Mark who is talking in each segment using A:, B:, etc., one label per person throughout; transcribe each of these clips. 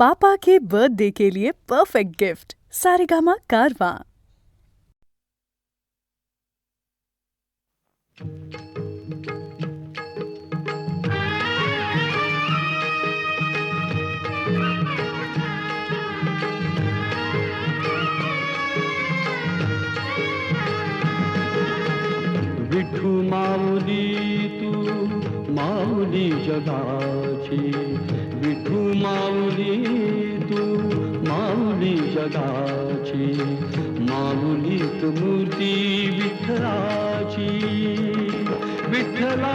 A: पापा के birthday के लिए perfect gift Saregama कारवां।
B: विठू माऊली तू माऊली जगाची, विठू माऊली तू माऊली जगाची, माऊलीत मूर्ती विठ्ठलाची, विठ्ठला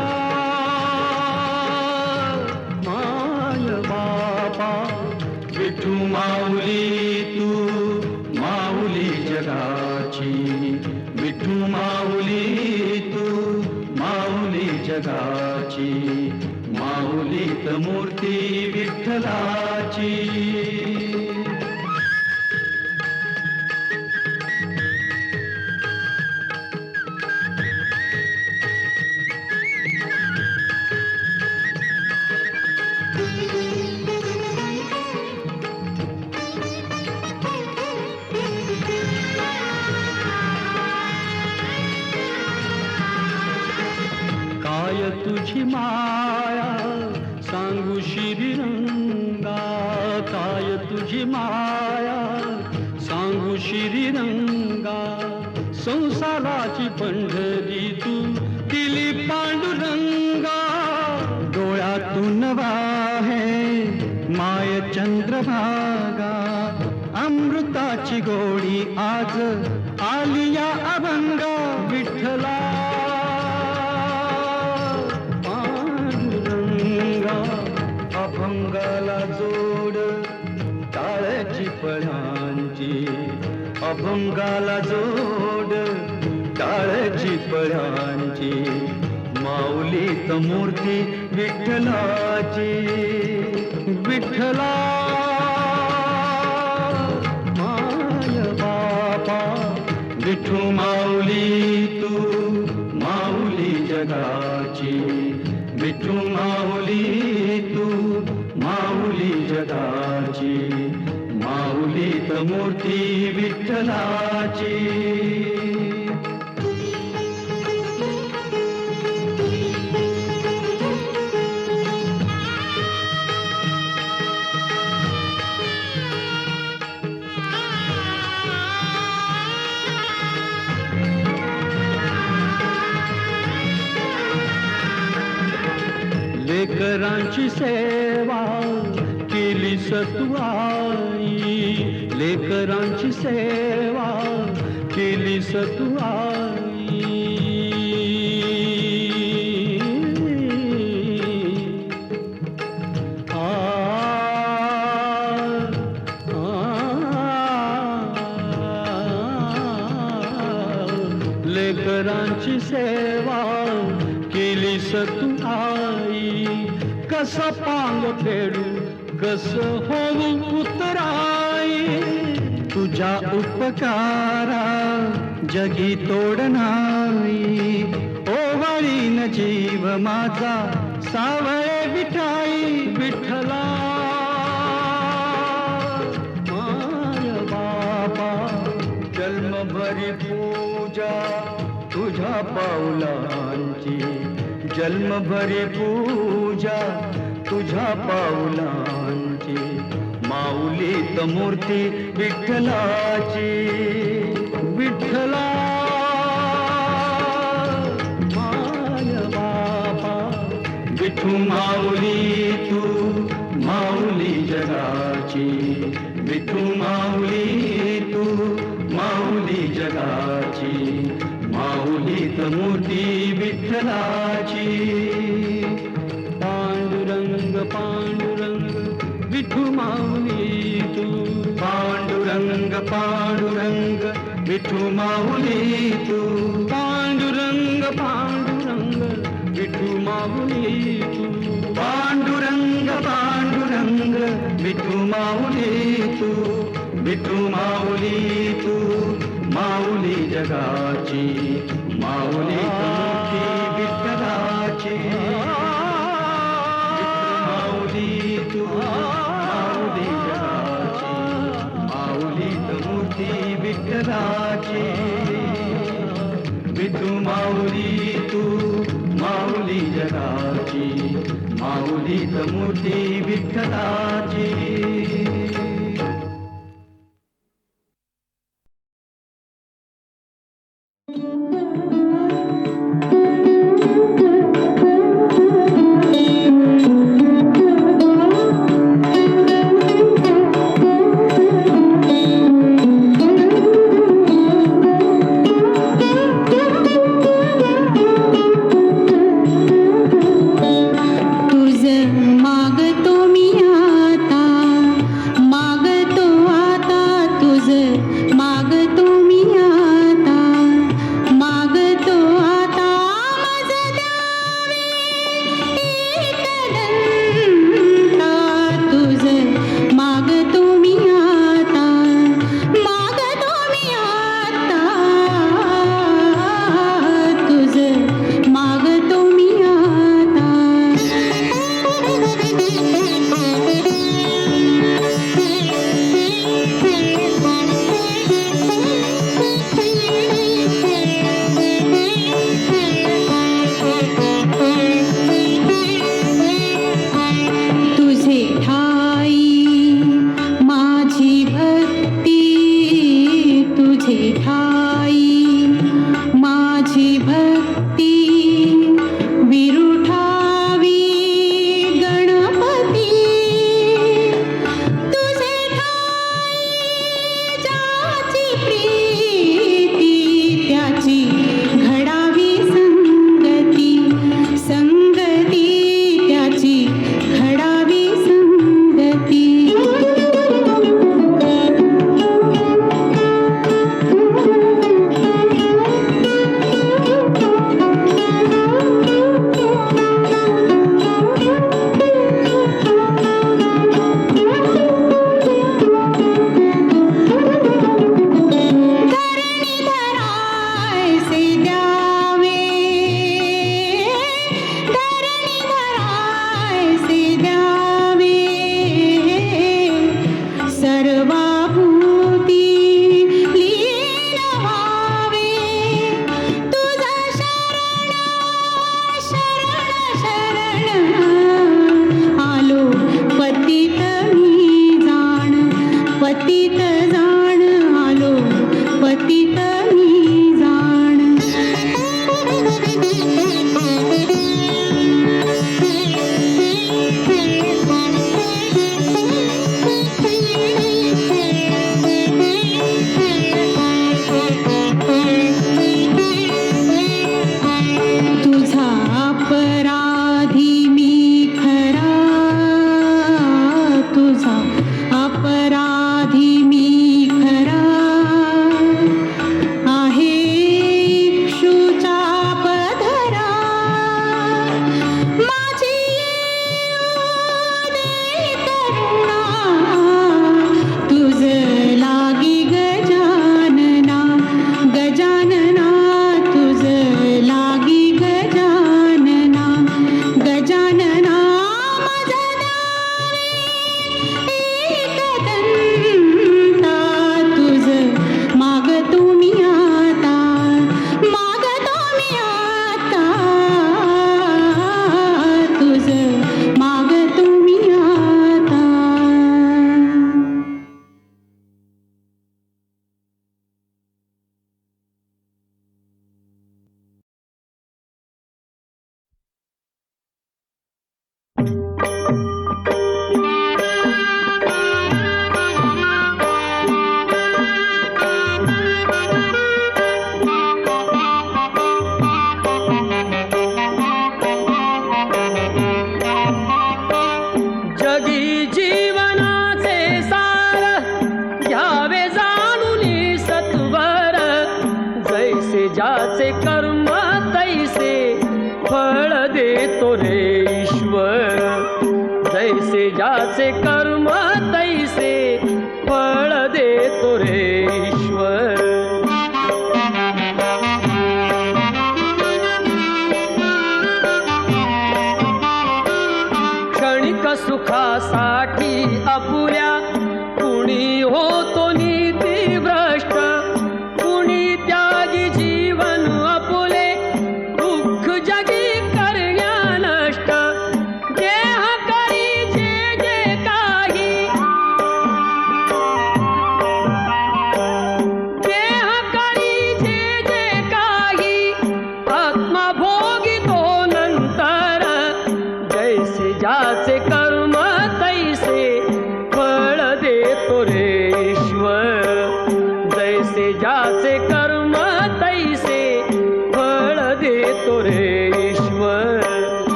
B: माय बापा, विठू माऊली तू माऊली जगाची, विठू माऊली जगाची, माऊलीत मूर्ती विठ्ठलाची. काय तुझी माया सांगू श्रीरंगा, काय तुझी माया सांगू श्रीरंगा, संसाराची पंढरी तू दिली पांडुरंगा, डोळ्यातून वाहे माय चंद्रभागा, अमृताची गोडी आज आली या अभंगा, विठ्ठला अभंगाला जोड टाळ्याची पळ्यांची, अभंगाला जोड टाळ्याची पळ्यांची, माऊलीत मूर्ती विठ्ठलाची, विठ्ठला माय बापा, विठू माऊली तू माऊली जगाची, विठू माऊली तू माऊली जगाची, माऊलीत मूर्ती विठ्ठलाची. लेकरांची सेवा केली सतू आई, लेकरांची सेवा केली सतू आई, लेकरांची सेवा केली सतू आई, कस पांग फेडू कस होऊ उतराई, तुझ्या उपकारा जगी तोड नाही, ओवाळीन जीव माझा सावळे विठाई, विठ्ठला माय बापा, जन्मभरी पूजा तुझ्या पाऊलांची, जन्मभरी पूजा तुझ्या पाऊलांची, माऊलीत मूर्ती विठ्ठलाची, विठ्ठला माय बापा, विठू माऊली तू माऊली जगाची, विठू माऊली तू माऊली जगाची, माऊलीत मूर्ती विठ्ठलाची. पांडुरंग पांडुरंग विठू माऊली तू, पांडुरंग पांडुरंग विठू माऊली तू, पांडुरंग पांडुरंग विठू माऊली तू, पांडुरंग पांडुरंग विठू माऊली तू, विठू माऊली तू माऊली जगाची, माऊली मूर्ती विठ्ठलाची, विठू माऊली तू माऊली जगाची. विठ्ठलाची. विठू माऊली तू माऊली जगाची, माऊलीच मूर्ती विठ्ठलाची.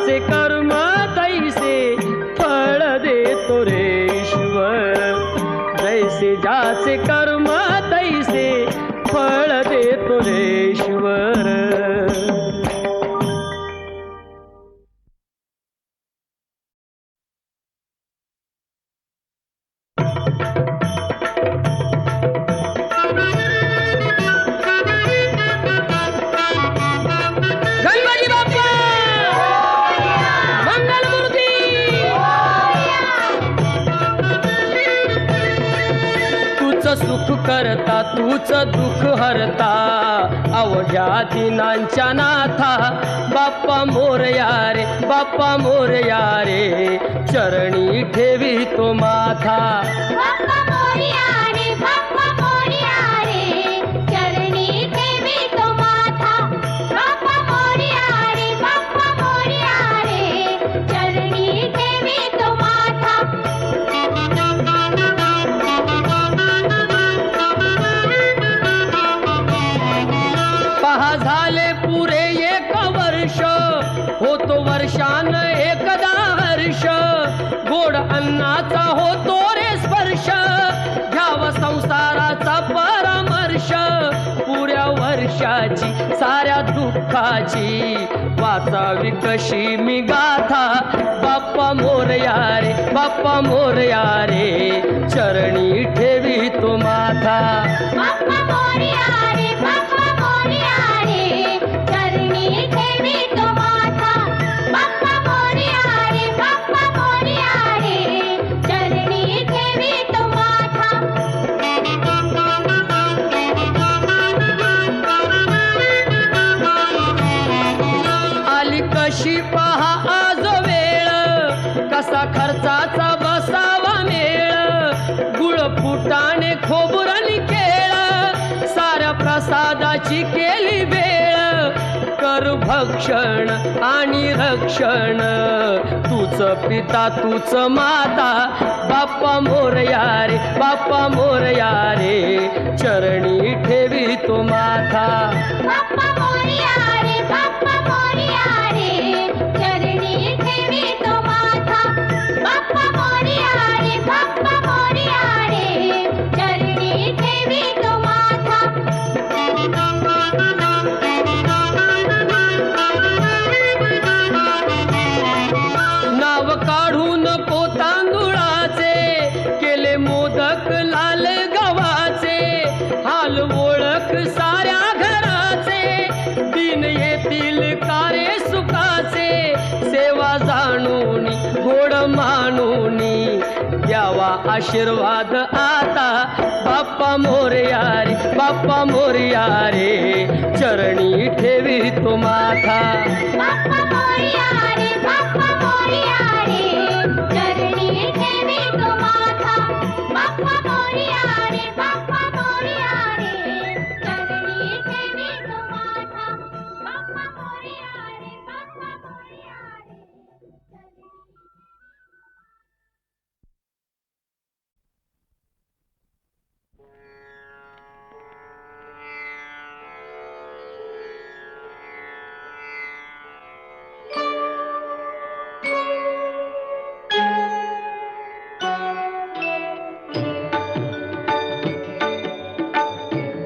C: ज्याचे कर्म तैसे फळ देतो रे ईश्वर. जैसे ज्याचे कर्म तैसे फळ देतो रे ईश्वर. गणपती बाप्पा मंगलमूर्ती. तूच सुख करता तूच दुःख हरता अवघ्या दिनांच्या नाथा. बाप्पा मोरया रे बाप्पा मोरया रे चरणी ठेवी तो माथा.
D: बाप्पा मोरया रे बाप्पा मोरया रे चरणी ठेवी तो माथा. बाप्पा मोरया रे बाप्पा मोरया रे चरणी ठेवी तो माथा.
C: पहा झाले पुरे एक वर्ष होतो वर्षान एकदा हर्ष. गोड अन्नाचा होतो रे स्पर्श घ्यावा संसाराचा परामर्श. पुऱ्या वर्षाची साऱ्या दुःखाची वाचावी कशी मी गाथा. बाप्पा मोरया रे बाप्पा मोरया रे चरणी ठेवी तो माथा.
D: बाप्पा मोरया रे बाप्पा मोरया रे चरणी ठेवी तो माथा. बाप्पा मोरया रे बाप्पा मोरया रे चरणी ठेवी तो माथा.
C: आली कशी पहा आज वेळ कसा खर्चाचा बसावा मेळ. गुळ फुटाणे खोबरणी केळ साऱ्या प्रसादाची केली वेळ. कर भक्षण आणि रक्षण तूच पिता तूच माता. बाप्पा मोरया रे बाप्पा मोरया रे चरणी ठेवी तो माथा.
D: बाप्पा मोरया रे बाप्पा मोरया रे चरणी ठेवी तो माथा. बाप्पा मोरया रे बाप्पा मोरया रे चरणी ठेवी तो माथा.
C: नाव काढून तांदुळाचे केले मोदक लाल गव्हाचे. हाल ओळख साऱ्या घराचे दिन येतील कारे सुखाचे. सेवा जाणून गोड मानून द्यावा आशीर्वाद आता. बाप्पा मोरया रे बाप्पा मोरया रे चरणी ठेवी तो माथा.
D: बाप्पा मोरया रे बाप्पा मोरया रे चरणी ठेवी तो माथा. बाप्पा मोरया रे बाप्पा मोरया रे चरणी ठेवी तो माथा. बाप्पा मोरया रे बाप्पा मोरया रे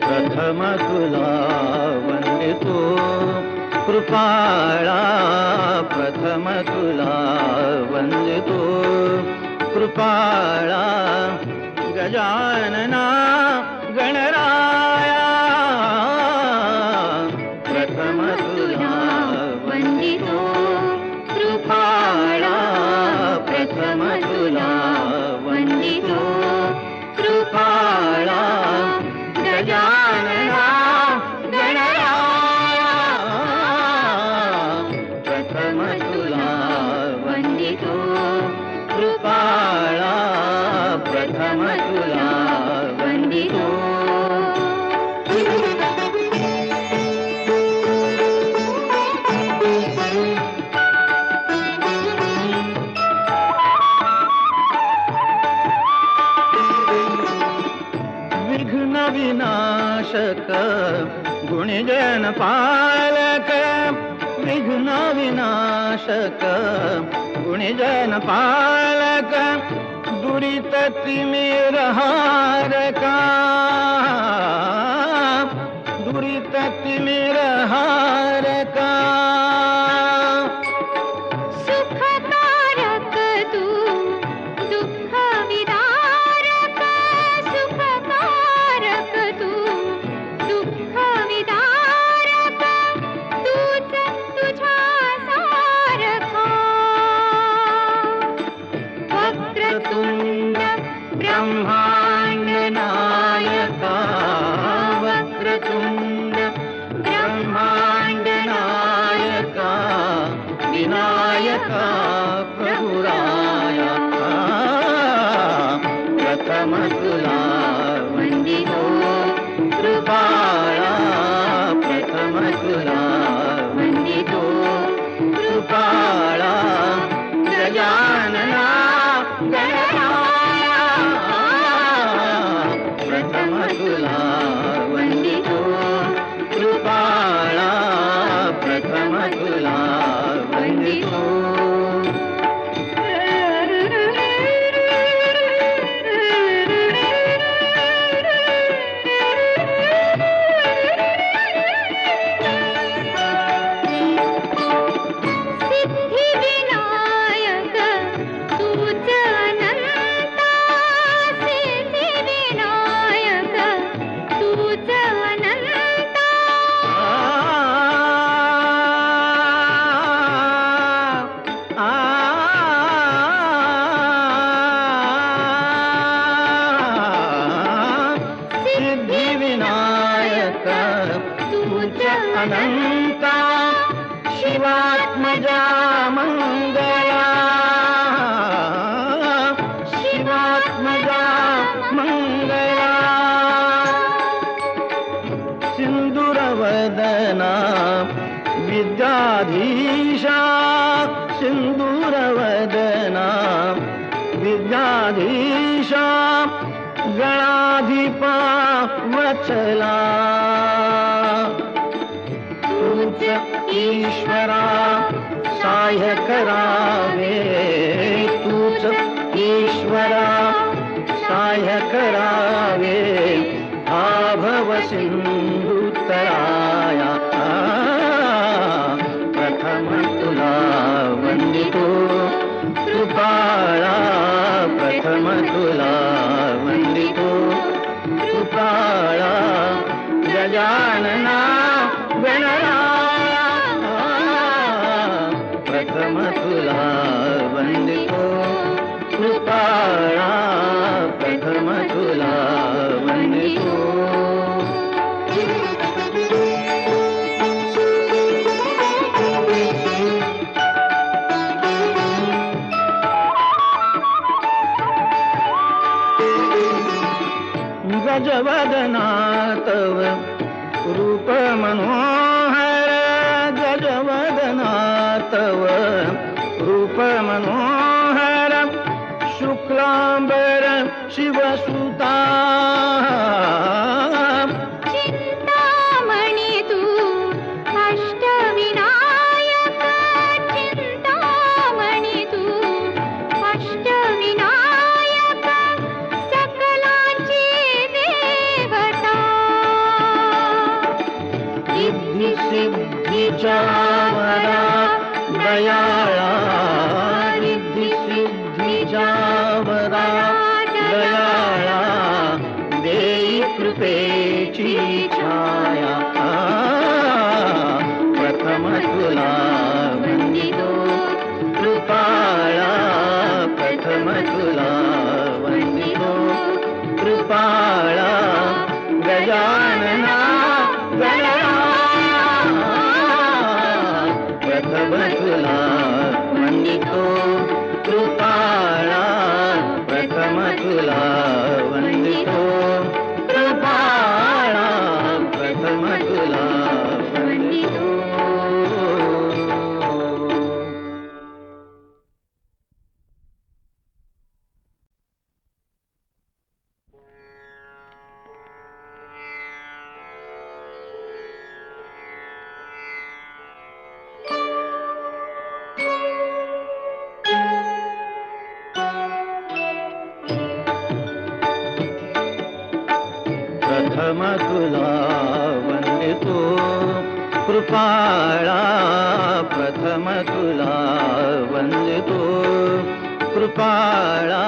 B: प्रथम तुला वंदितो कृपाळा. प्रथम तुला वंदितो कृपाळा. गजानना गणराया प्रथम तुला वंदितो कृपाळा. प्रथम तुला वंदितो कृपाळा. गजानना गणराया प्रथम तुला वंदितो कृपाळा. प्रथम तुला वंदितो. विघ्न विनाशक गुणजन पालक. विघ्न विनाशक गुणजन पालक दुरित तिमिर हारका दुरित तिमिर हारका
D: सुखकारक तू दुःख विदारक सुखकारक तू दुःख विदारक तूच तुझ्या सारखा वक्रतुंड
B: ब्रह्मांड नायका वक्रतुंड ब्रह्मांड नायका विनायका प्रभुराया प्रथम तुला वंदितो कृपाळा प्रथम तुला वंदितो कृपाळा गजानना गणराया प्रथम तुला वंदितो कृपाळा प्रथम तुला वंदितो
D: सिद्धिविनायक तूच अनंता सिद्धिविनायक तूच अनंता
B: सिद्धिविनायक तुझ अनंता शिवात्मजा मंगला शिवात्मजा मंगला सिंदूरवदना विद्याधीशा सिंदूरवदना विद्याधीशा गणाधिपा वचला तूच ईश्वरा सहाय्य करावे तूच ईश्वरा सहाय्य करावे आभव सिंधुतराया प्रथम तुला वंदितो कृपाळा प्रथम तुला वंदितो कृपाळा गजानना गणराया प्रथम तुला वंदितो कृपाळा प्रथम तुला वंदितो गजवदना तव रूप मनोहर गजवदना तव रूप मनोहर शुक्लांबर शिवसुता
D: चिंतामणी तू अष्टविनायक चिंतामणी तू अष्टविनायक सकलांची देवता
B: सिद्धी सिद्धीच्या वरा दयाळा रिद्धी सिद्धीच्या वरा दयाळा देई कृपेची छाया प्रथम तुला वंदितो कृपाळा प्रथम तुला वंदितो कृपाळा गजानना गणराया प्रथम तुला तुला वंदितो कृपाळा प्रथम तुला वंदितो कृपाळा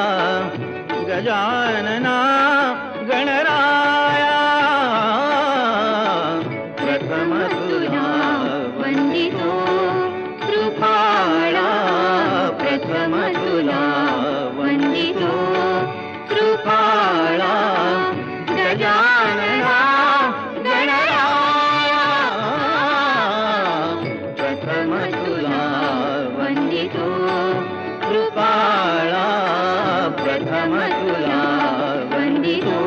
B: गजानना गणराया प्रथम तुला वंदितो कृपाळा प्रथम तुला वंदितो कृपाळा गजानना गणराया प्रथम तुला वंदितो कृपाळा प्रथम तुला वंदितो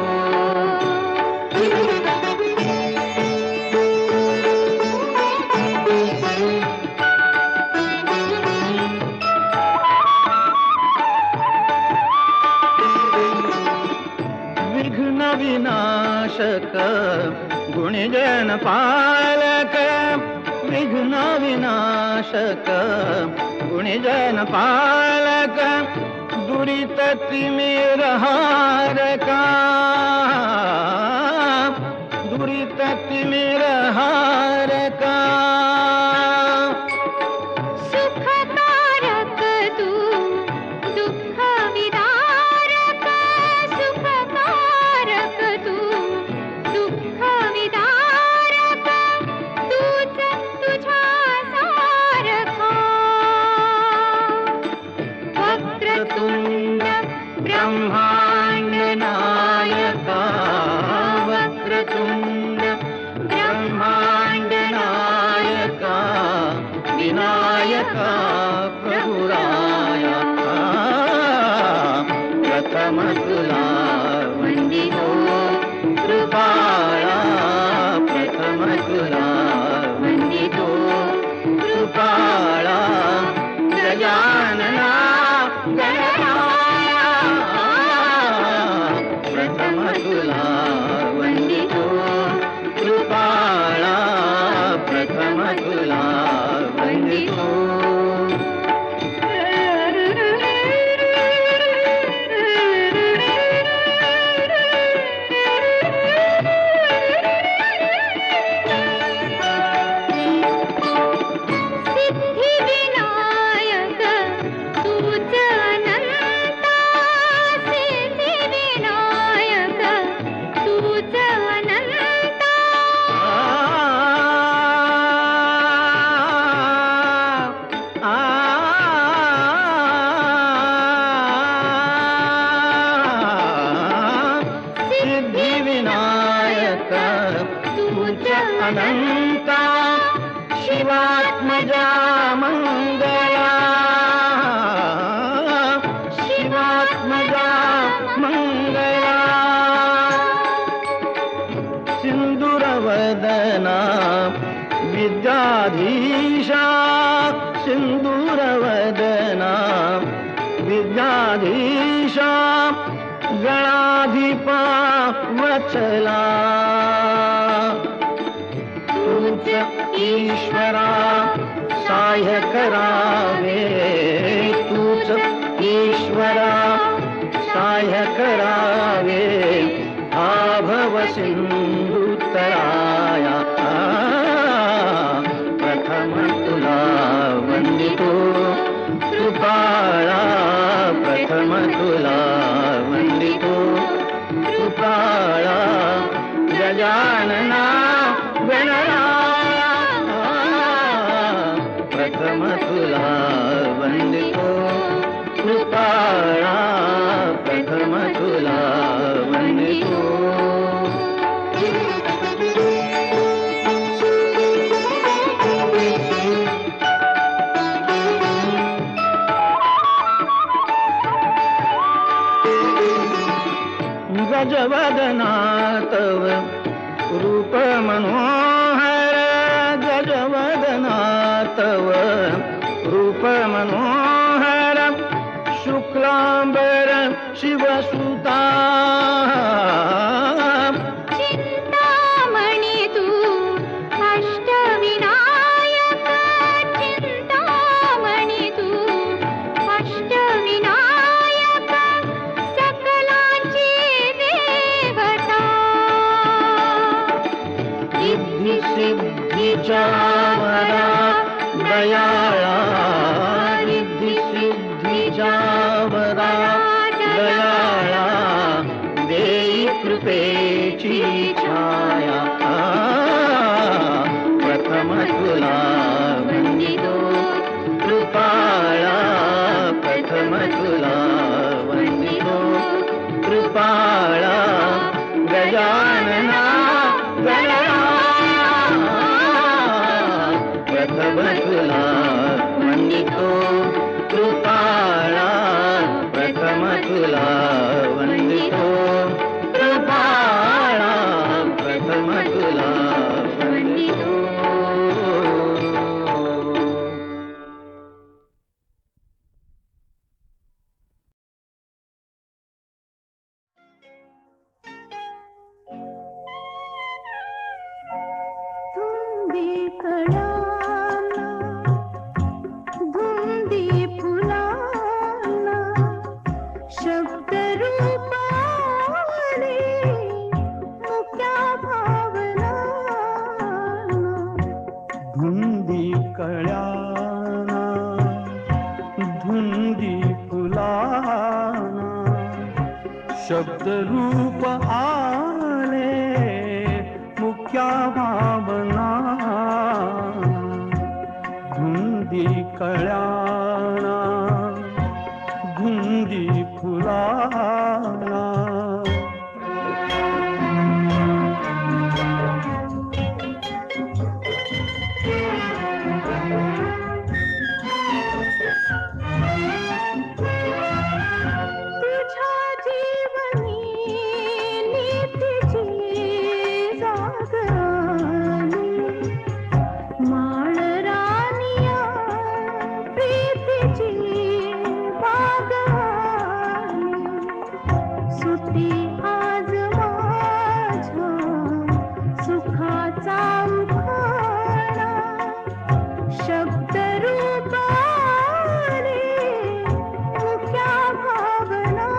B: विघ्न विनाशक गुणजन पालक विघ्न विनाशक गुणजन पालक दुरित तिमिर हारका दुरित तिमिर हारका
D: सुखकारक तू दुःख विदारक सुखकारक तू दुःख विदारक तूच तुझ्या सारखा
B: वक्रतुंड ब्रह्मांड नायका वक्रतुंड ब्रह्मांड नायका विनायका प्रभुराया प्रथम तुला वंदितो कृपाळा प्रथम तुला वंदितो कृपाळा गजानना गणराया प्रथम तुला वंदितो कृपाळा प्रथम तुला वंदितो
D: सिद्धिविनायक तूच अनंता सिद्धिविनायक तूच अनंता
B: सिद्धिविनायक तुझ अनंता शिवात्मजा मंगला शिवात्मजा मंगला सिंदूरवदना विद्याधीशा सिंदूरवदना विद्याधीशा गणाधिपा वचला तूच ईश्वरा सहाय्य करावे तूच ईश्वरा सहाय्य करावे आभव सिंधुतराया प्रथम तुला वंदितो कृपाळा प्रथम तुला वंदितो कृपाळा गजानना गणराया प्रथम तुला वंदितो कृपाळा प्रथम तुला वंदितो गजवदना तव रूप मनोहर गजवदना तव रूप मनोहर शुक्लांबर शिवसुता
D: चिंतामणी तू अष्टविनायक चिंतामणी तू अष्टविनायक सकलांची देवता
B: रिद्धी सिद्धीच्या वरा दयाळा, रिद्धी सिद्धीच्या वरा दयाळा, देई कृपेची छाया, प्रथम तुला वंदितो कृपाळा, प्रथम तुला वंदितो कृपाळा, गजानना गणरा, प्रथम तुला वंदितो कृपाळा, प्रथम तुला वंदितो कृपाळा, प्रथम तुला वंदितो.
D: धुंदी कळाला, धुंदी फुलाला, शब्द रूपाने मुक्या भावना.
B: धुंदी कळ्याना, धुंदी फुलाना, शब्द रूप आले मुख्या भावना. धुंदी कळ्याना, धुंदी फुलाना.
D: तुझ्या जीवनी नीतीची जाग आली, माळरानिया प्रीतीची बाग आली. सुटी आज माझ्या सुखाचा उखाणा, शब्द रूपाने मुख्या भावना.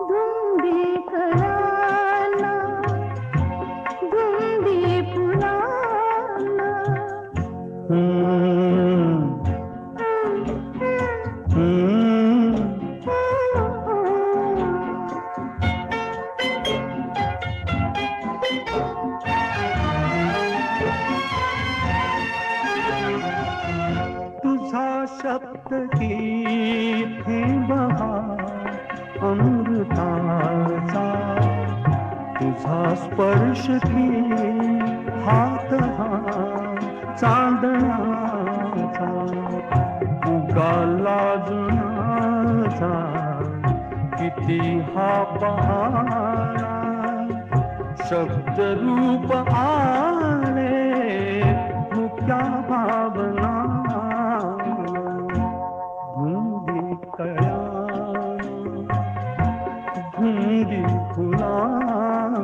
D: धुंदी कळाला, धुंदी फुलाला.
B: तुझा शब्द की बहार अमृताचा, तुझा स्पर्श की हात हा चांदण्याचा, उगाला जुनाचा किती हा पहारा, शब्द रूप आले मुक्या भावना. धुंदी कळ्याना, धुंदी फुलाना.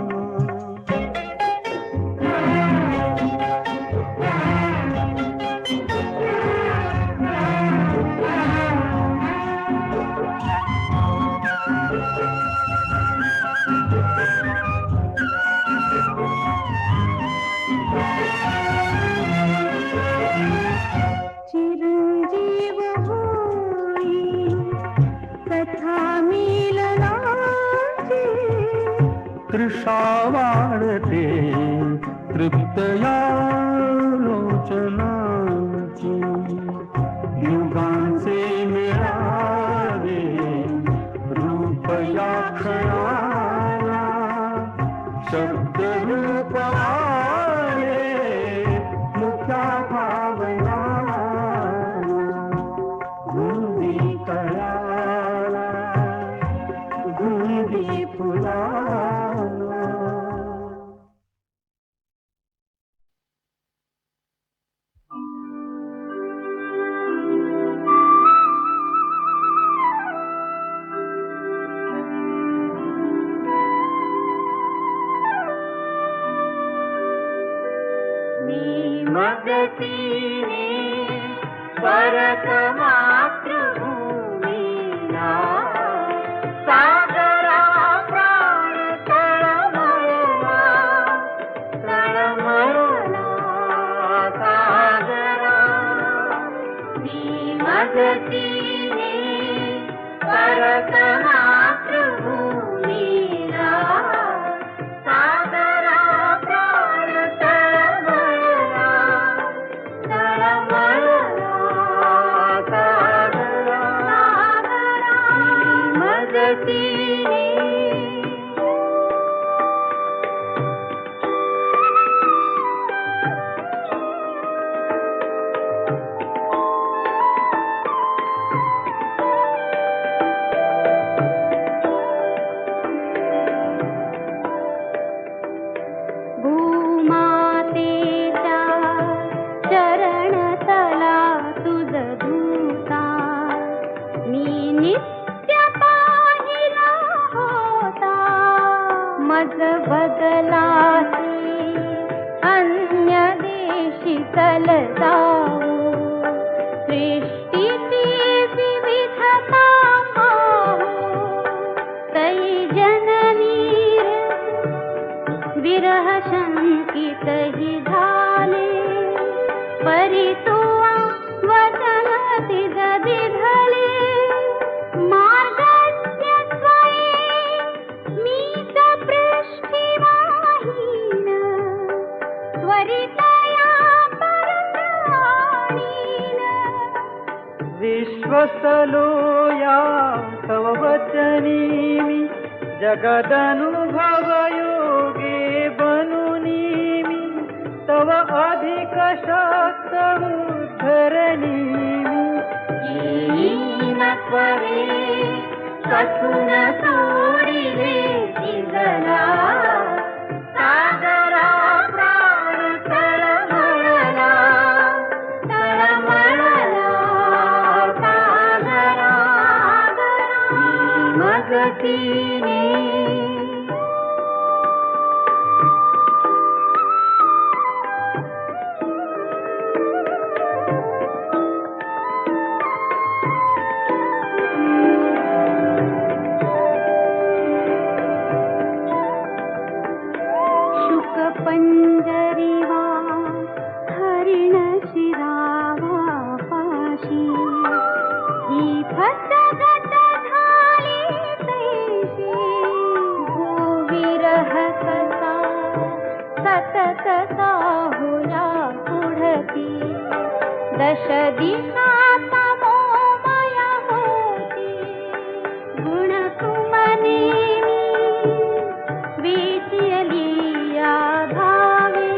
D: चिरंजीव होई कथा मिलनाची,
B: तृषा वाढते तृप्त या लोचनाची, युगांचे मिळावे रूप या क्षणाला, शब्द रूप आले मुक्या भावना. धुंदी कळाला, धुंदी फुलाला.
D: मगतीने परत मातृभूमीला, सागरा प्राण तळमळला, बदलासी अन्य देशी चलताओ सृष्टीची विविधता पाहो तै जननीर विरह शंकित ही झाले परितुआ वचन तिज दिधले मार्गस्य स्वये मीच पृष्ठिवाहीन त्वरितया परप्राणीन
B: विश्वसलोया तव वचनीमि जगदनुभव योगे बनुनीमि तव अधिक शक्तमुद्धरणीमि
D: येन त्वरे कथुन सोडिले तिजला सागरा प्राण तळमळला सागरा मगतीने पंजरीवा हरिण शिरावा पाशी ही फसगत झाली तैशी हो विरह कसा सतत साहुला पुढती दश दिशा तमोमय होती गुण तुमनेमी विचली धावे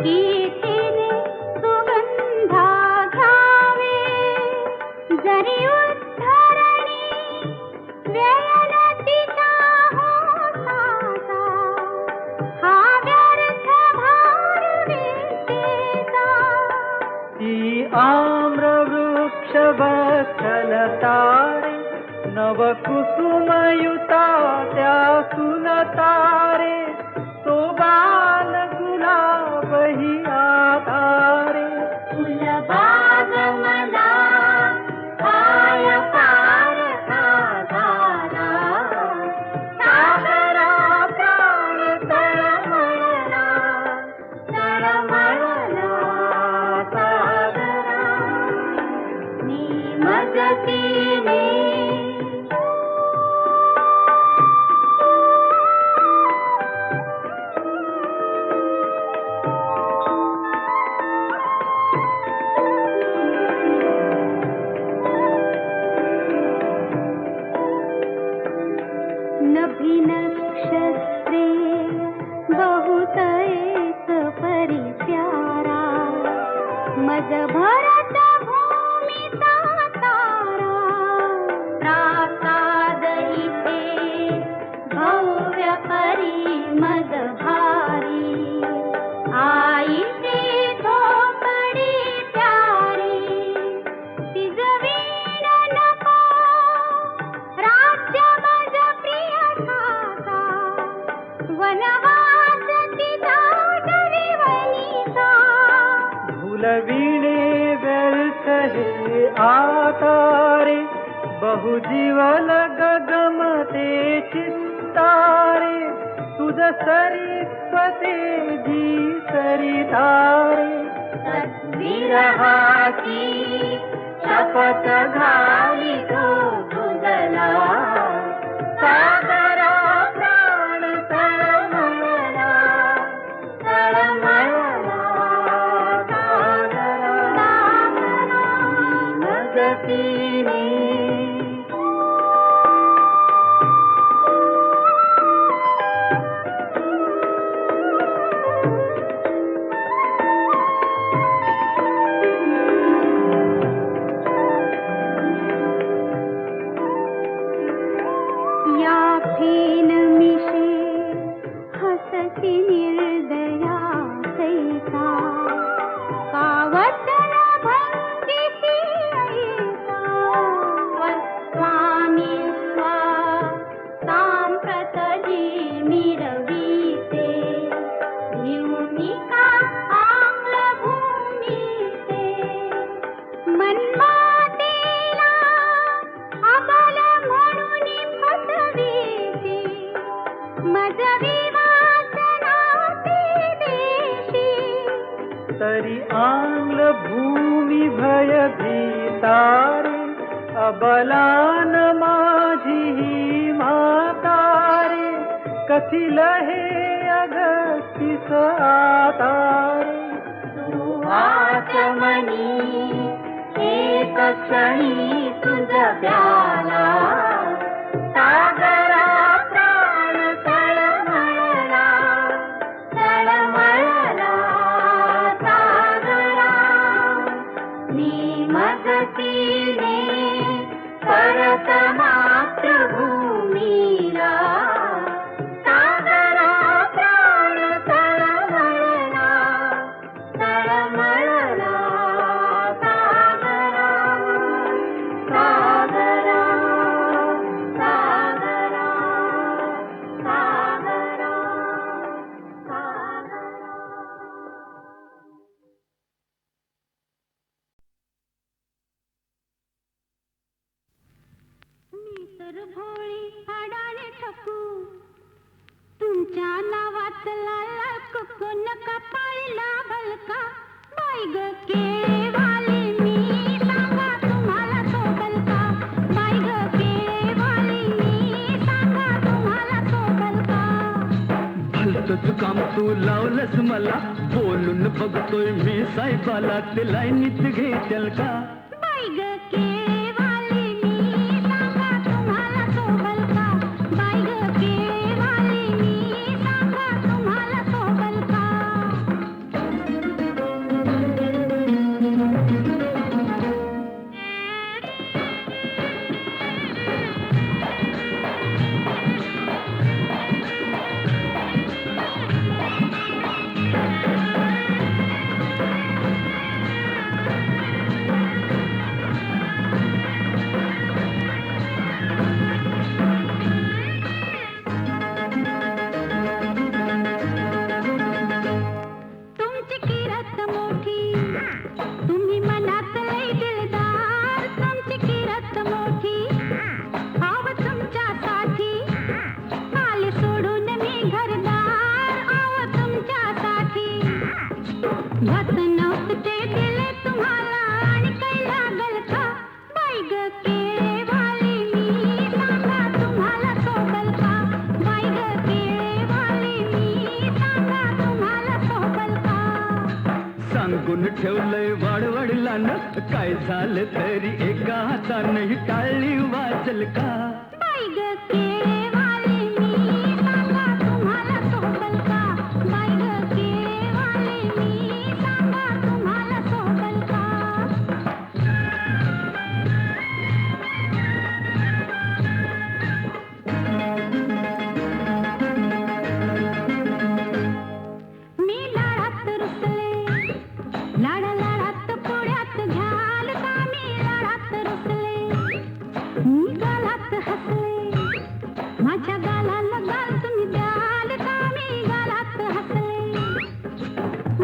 D: कीर्तीने सुगंधा घ्यावे जरी उद्धरणी व्ययल तिचा होता हा व्यर्थ भार विद्येचा
B: ती आम्रवृक्ष वत्सलतारे नवकुसुमयुता त्या सुलतारे तो बाल गुलाब ही आधारे
D: फुलबाग मला काय पार झाला सागरा प्राण तळमळला सागरा मी मजतीने नभी नक्षत्रे बहुत एक परी प्यारा मज भरत भूमिता तारा प्रासाद इथे भव्य परी मद भारी आईचे झोपडी प्यारी तिज वीण नको राज्य मज प्रिय ठाता वनवास तिचा डरिवलीचा
B: भूलविणे व्यर्थ हे आतारे बहुजीवन गगमते चित्तारे तुझ सरित्वते जी सरितारे
D: विरहाची शपथ घाली तो दुधला सागरा प्राण तळमळला सागरा मगतीने
B: तरी आंग्ल भूमी भयभीतारे अबलान माझी ही म्हातारे कथिल हे अगस्तीस आतारे
D: आचमनी एक क्षणी तुझ प्याला सागरा प्राण तळमळला तळमळला सागरा मी मदतीने परत मातृभूमीला सागरा प्राण तळमळला तळमळला सागरा सागरा सागरा सागरा सागरा मी तर भोळी हाडाने ठकू तुमच्या नावात लाला कुकू नका पाळीला भलका बाई ग केळेवाली मी सांगा तुम्हाला सोबल का बाई ग केळेवाली मी सांगा तुम्हाला सोबल का
B: भलतंच काम तू लावलंस मला बोलून बघतोय मी साहेबाला ते लाईनीत घेचल का
D: बाई ग केळेवाली मी सांगा तुम्हाला सोबल का बाई ग केळेवाली मी सांगा तुम्हाला सोबल का तुमची किरत मोठी तुम्ही मनात लय दिलदार तुमची किरत मोठी आव तुमच्यासाठी आले सोडून मी घरदार आव तुमच्यासाठी भत नव्हते दिले तुम्हाला आणि काही लागल का बाई ग केळेवाली मी सांगा तुम्हाला सोबल का बाई ग केळेवाली मी सांगा तुम्हाला सोबल का
B: सांगून ठेवलंय वाडवडिलांना काय झालं तरी एका हातानं टाळली वाचल का
D: बाई ग केळेवाली मी सांगा तुम्हाला सोबल का बाई ग केळेवाली मी सांगा तुम्हाला सोबल का मी लाडात रुसले लाडा लाडात पोळ्यात घ्याल का मी लाडात रुसले मी गालात हसले माझ्या गालाला गाल तुम्ही द्याल का मी गालात हसले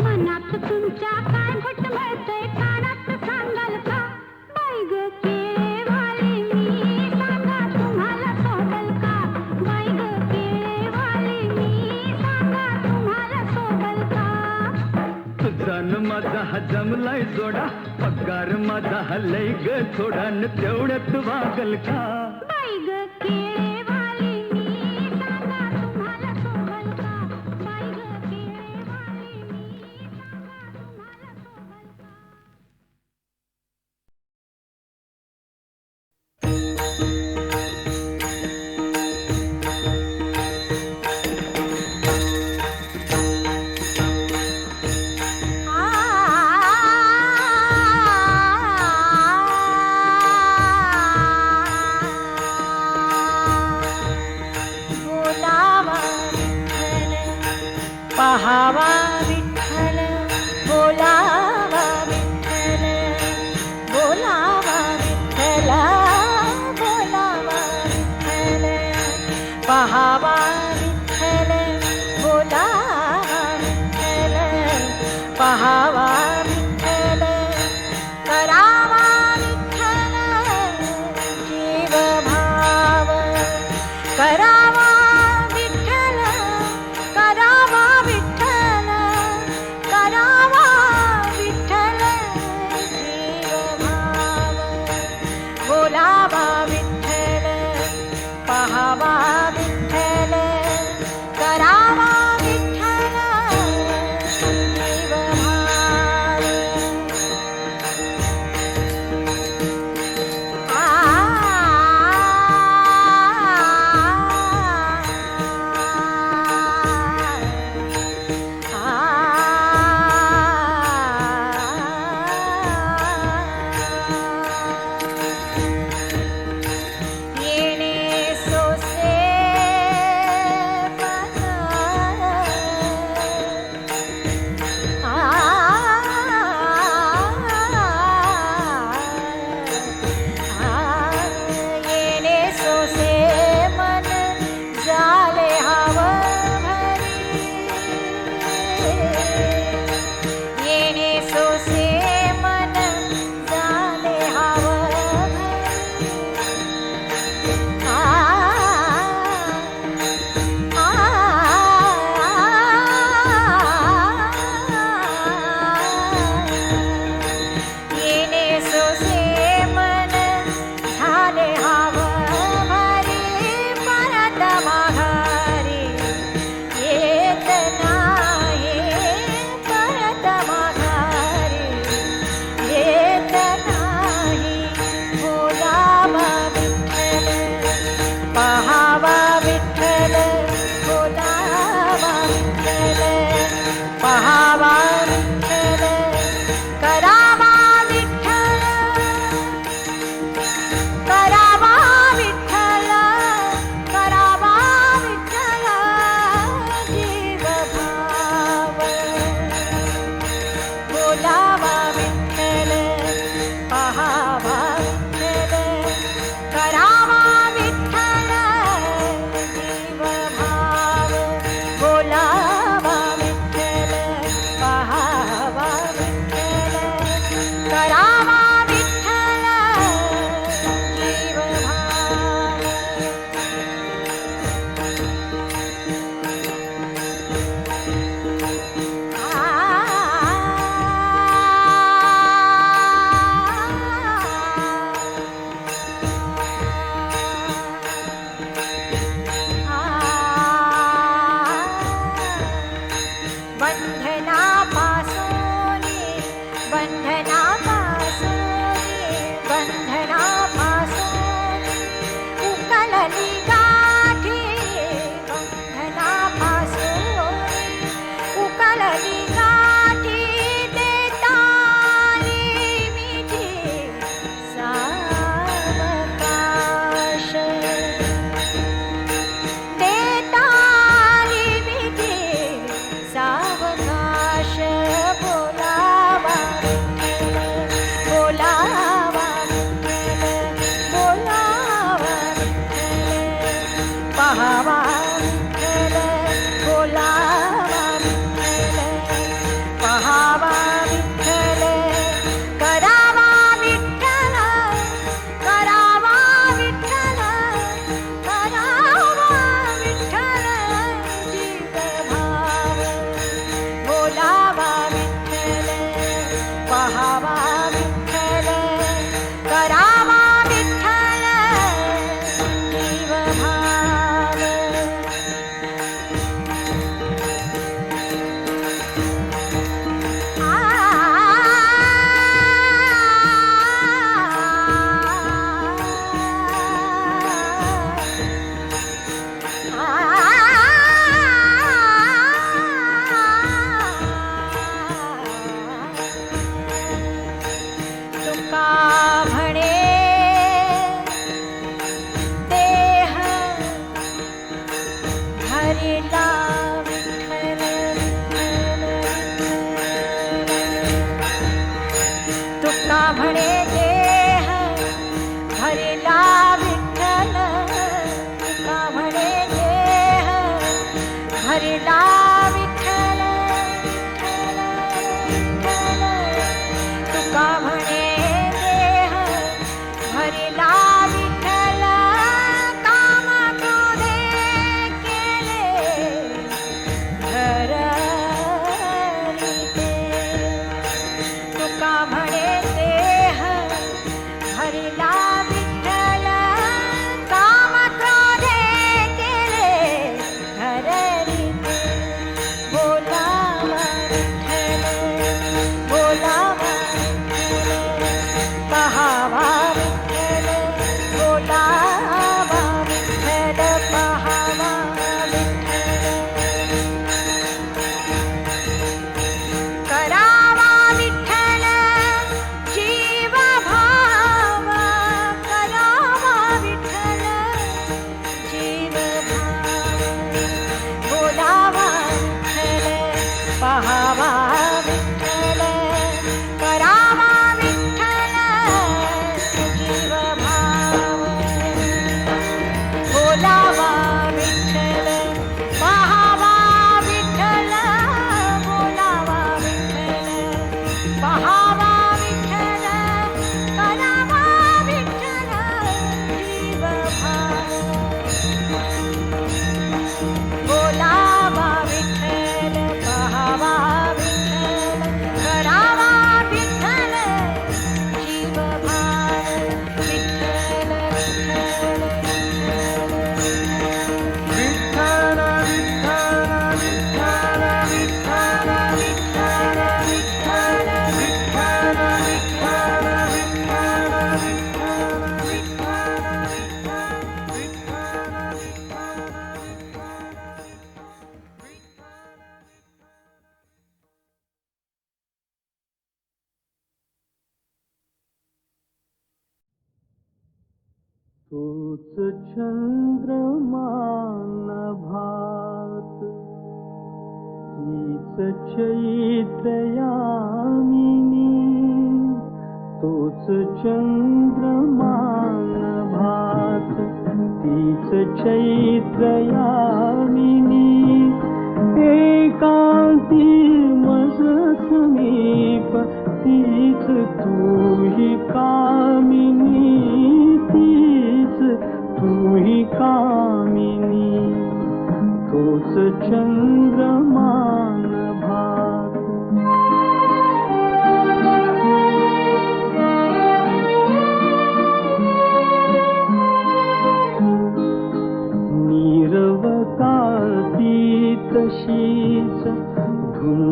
D: मनात तुमच्या काय घुटमळतंय कानात सांगाल का बाई ग केळेवाली मी सांगा तुम्हाला सोबल का बाई ग केळेवाली मी सांगा तुम्हाला सोबल का
B: तुझा न माझा हा जमलाय जोडा पगार माझा हलय ग थोडा न तेवढ्यात वागल का
D: बाई ग केळेवाली मी सांगा तुम्हाला सोबल का बाई ग केळेवाली मी सांगा तुम्हाला सोबल का
E: पहावा विठ्ठल बोलावा विठ्ठल बोलावा विठ्ठल बोलावा विठ्ठल पहावा विठ्ठल बोलावा विठ्ठल पहावा विठ्ठल करावा विठ्ठल जीव भाव करावा विठ्ठल करावा विठ्ठल बंधनापासूनी बंधनापासूनी उकलली गाठी बंधनापासूनी उकलली गाठी देताली मिठी सावकाश देताली मिठी सावकाश बोलावा विठ्ठल बोलावा विठ्ठल बोलावा विठ्ठल पहावा विठ्ठल बोलावा विठ्ठल पहावा विठ्ठल करावा विठ्ठल करावा विठ्ठल करावा विठ्ठल जीवभाव बोलावा विठ्ठल पहावा विठ्ठल करावा विठ्ठल जीवभाव तुका म्हणे देह हरिला विठ्ठल तुका म्हणे देह हरिला विठ्ठल तुका म्हणे देह हरिला विठ्ठल विठ्ठल तुका म्हणे देह हरिला विठ्ठल काम क्रोधे केले धरलीते तुका म्हणे देह हरिला विठ्ठल काम क्रोधे केले धरलीते बोलावा विठ्ठल बोलावा विठ्ठल पहावा विठ्ठल बोलावा विठ्ठल पहावा विठ्ठल करावा विठ्ठल जीवभाव करावा विठ्ठल जीवभाव बोलावा विठ्ठल पहावा विठ्ठल करावा विठ्ठल जीवभाव बोलावा विठ्ठल पहावा विठ्ठल बोलावा विठ्ठल पहावा विठ्ठल करावा विठ्ठल जीवभाव बोलावा विठ्ठल पहावा विठ्ठल करावा विठ्ठल जीवभाव विठ्ठल विठ्ठल
B: तोच चंद्रमा नभात तीच चैत्रयामिनी तोच चंद्रमा नभात तीच चैत्रयामिनी एकांती मज समीप तीच तूही कामिनी तीच तूही कामिनी तोच चंद्रमा नभात नीरवता ती तशीच धुम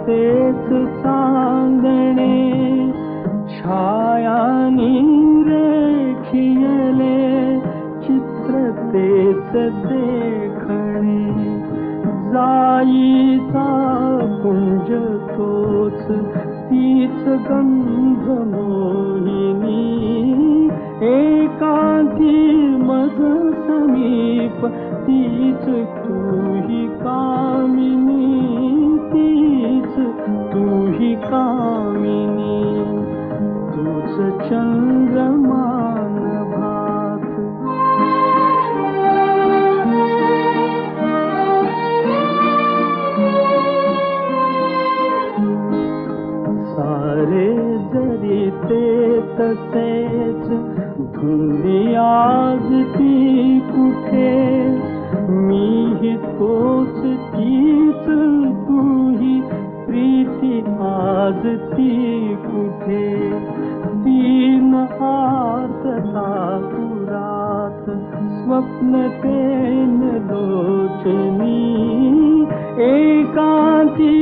B: तेच चांदणे छायानी रेखियले चित्र तेच देखणे जाईचा पुंज तोच तीच गंध मोहिनी एकांती मज समीप तीच तूही कामिनी तीच तूही कामिनी तूच चंद्रमान भात सारे जरी ते तसेच धुंदी आज ती कुठे मीही तोच तीच तूही प्रीती आज ती कुठे तीन आर्तता पुरात स्वप्न तेन लोचनी एकांती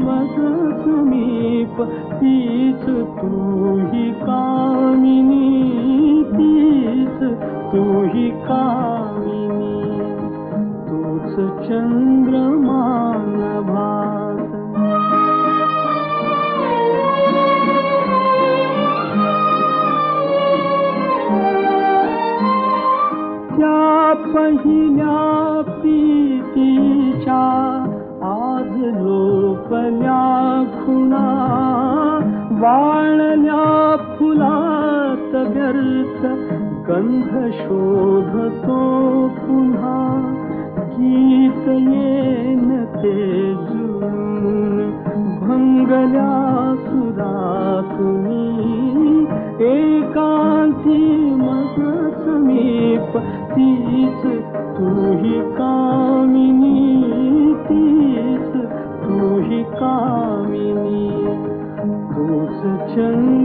B: मज समीप तीच तूही कामिनी तीच तूही कामिनी तूच चंद्रमान भात त्या पहिल्या प्रीतीच्या आज लोपल्या खुणा वाळल्या फुलात व्यर्थ गंध शोधतो पुन्हा गीत येन ते जुळून भंगल्या सुरातुनी एकांती मज समीप तीच तूही कामिनी तीच तूही कामिनी तूच चंद्र